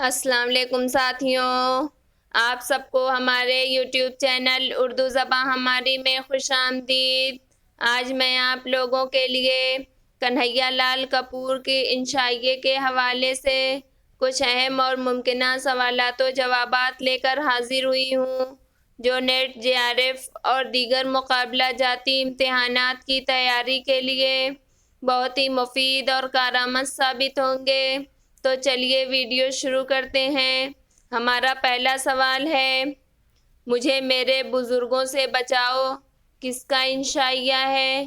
السلام علیکم ساتھیوں، آپ سب کو ہمارے یوٹیوب چینل اردو زباں ہماری میں خوش آمدید۔ آج میں آپ لوگوں کے لیے کنہیا لال کپور کی انشائیے کے حوالے سے کچھ اہم اور ممکنہ سوالات و جوابات لے کر حاضر ہوئی ہوں، جو نیٹ، جے آر ایف اور دیگر مقابلہ جاتی امتحانات کی تیاری کے لیے بہت ہی مفید اور کارآمد ثابت ہوں گے۔ تو چلیے ویڈیو شروع کرتے ہیں۔ ہمارا پہلا سوال ہے، مجھے میرے بزرگوں سے بچاؤ کس کا انشائیہ ہے؟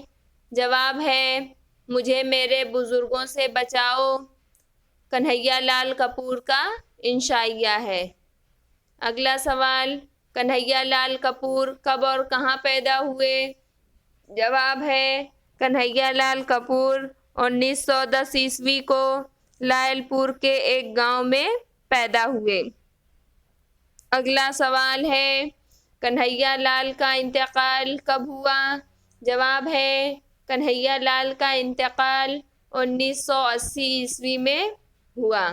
جواب ہے، مجھے میرے بزرگوں سے بچاؤ کنہیا لال کپور کا انشائیہ ہے۔ اگلا سوال، کنہیا لال کپور کب اور کہاں پیدا ہوئے؟ جواب ہے، کنہیا لال کپور 1910 کو لائل پور کے ایک گاؤں میں پیدا ہوئے۔ اگلا سوال ہے، کنہیا لال کا انتقال کب ہوا؟ جواب ہے، کنہیا لال کا انتقال 1980 میں ہوا۔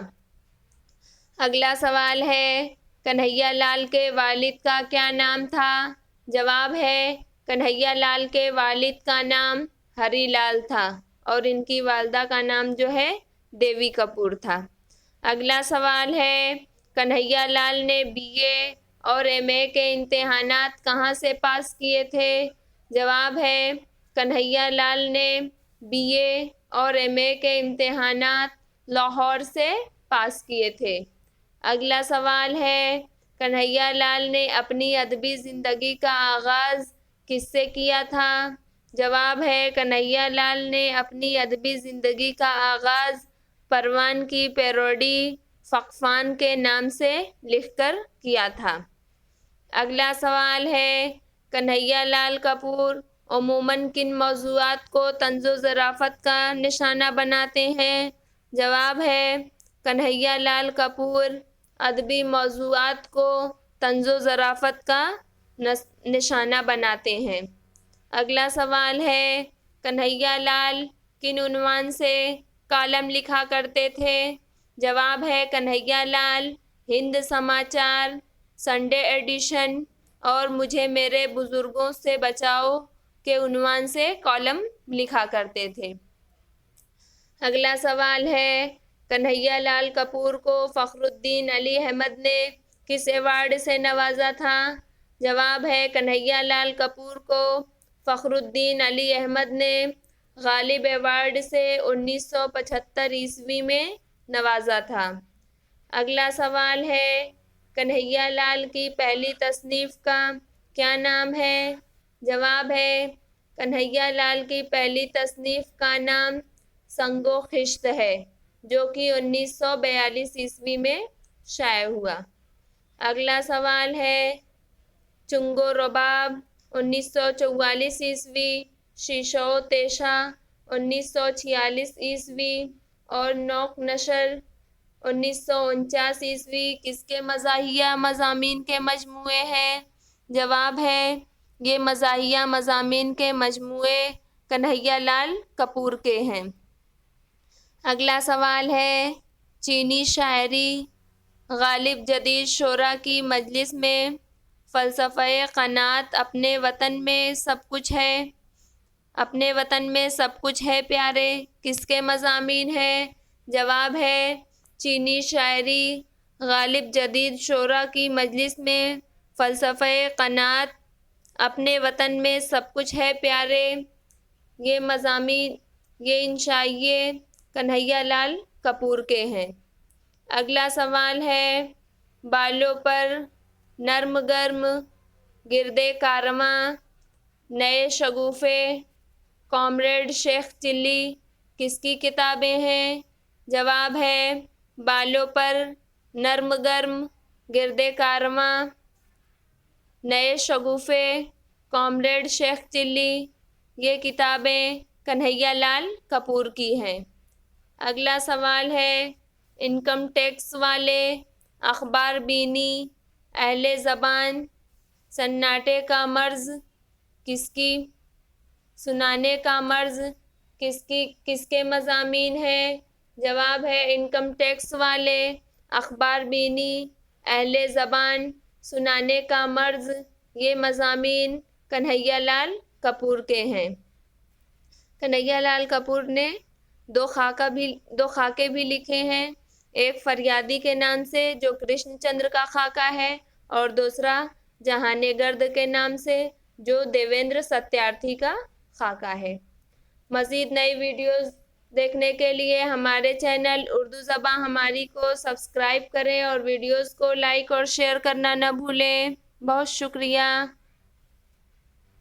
اگلا سوال ہے، کنہیا لال کے والد کا کیا نام تھا؟ جواب ہے، کنہیا لال کے والد کا نام ہری لال تھا اور ان کی والدہ کا نام جو ہے دیوی کپور تھا۔ اگلا سوال ہے، کنہیا لال نے بی اے اور ایم اے کے امتحانات کہاں سے پاس کیے تھے؟ جواب ہے، کنہیا لال نے بی اے اور ایم اے کے امتحانات لاہور سے پاس کیے تھے۔ اگلا سوال ہے، کنہیا لال نے اپنی ادبی زندگی کا آغاز کس سے کیا تھا؟ جواب ہے، کنہیا لال نے اپنی ادبی زندگی کا آغاز پروان کی پیروڈی فقفان کے نام سے لکھ کر کیا تھا۔ اگلا سوال ہے، کنہیا لال کپور عموماً کن موضوعات کو طنز و ظرافت کا نشانہ بناتے ہیں؟ جواب ہے، کنہیا لال کپور ادبی موضوعات کو طنز و ظرافت کا نشانہ بناتے ہیں۔ اگلا سوال ہے، کنہیا لال کن عنوان سے کالم لکھا کرتے تھے؟ جواب ہے، کنہیا لال ہند سماچار، سنڈے ایڈیشن اور مجھے میرے بزرگوں سے بچاؤ کے عنوان سے کالم لکھا کرتے تھے۔ اگلا سوال ہے، کنہیا لال کپور کو فخر الدین علی احمد نے کس ایوارڈ سے نوازا تھا؟ جواب ہے، کنہیا لال کپور کو فخر الدین علی احمد نے غالب ایوارڈ سے 1975 میں نوازا تھا۔ اگلا سوال ہے، کنہیا لال کی پہلی تصنیف کا کیا نام ہے؟ جواب ہے، کنہیا لال کی پہلی تصنیف کا نام سنگ و خشت ہے، جو کہ 1942 میں شائع ہوا۔ اگلا سوال ہے، چنگ و رباب 1944، شیشہ و تیشہ 1946 اور نوک نشر 1949 کس کے مزاحیہ مضامین کے مجموعے ہیں؟ جواب ہے، یہ مزاحیہ مضامین کے مجموعے کنہیا لال کپور کے ہیں۔ اگلا سوال ہے، چینی شاعری غالب جدید شعراء کی مجلس میں فلسفہ قناعت اپنے وطن میں سب کچھ ہے، اپنے وطن میں سب کچھ ہے پیارے کس کے مضامین ہیں؟ جواب ہے، چینی شاعری غالب جدید شعراء کی مجلس میں فلسفہ قناعت اپنے وطن میں سب کچھ ہے پیارے، یہ مضامین، یہ انشائیے کنہیا لال کپور کے ہیں۔ اگلا سوال ہے، بالوں پر نرم گرم، گردِ کارواں، نئے شگوفے، کامریڈ شیخ چلی کس کی کتابیں ہیں؟ جواب ہے، بالوں پر نرم گرم، گردِ کارواں، نئے شگوفے، کامریڈ شیخ چلی یہ کتابیں کنہیا لال کپور کی ہیں۔ اگلا سوال ہے، انکم ٹیکس والے، اخبار بینی، اہل زبان، سناٹے کا مرض کس کی، سنانے کا مرض کس کے مضامین ہیں؟ جواب ہے، انکم ٹیکس والے، اخبار بینی، اہل زبان، سنانے کا مرض، یہ مضامین کنہیا لال کپور کے ہیں۔ کنہیا لال کپور نے دو خاکے بھی لکھے ہیں، ایک فریادی کے نام سے جو کرشن چندر کا خاکہ ہے اور دوسرا جہان گرد کے نام سے جو دیویندر ستیارتھی کا خاکہ ہے۔ مزید نئی ویڈیوز دیکھنے کے لیے ہمارے چینل اردو زباں ہماری کو سبسکرائب کریں اور ویڈیوز کو لائک اور شیئر کرنا نہ بھولیں۔ بہت شکریہ۔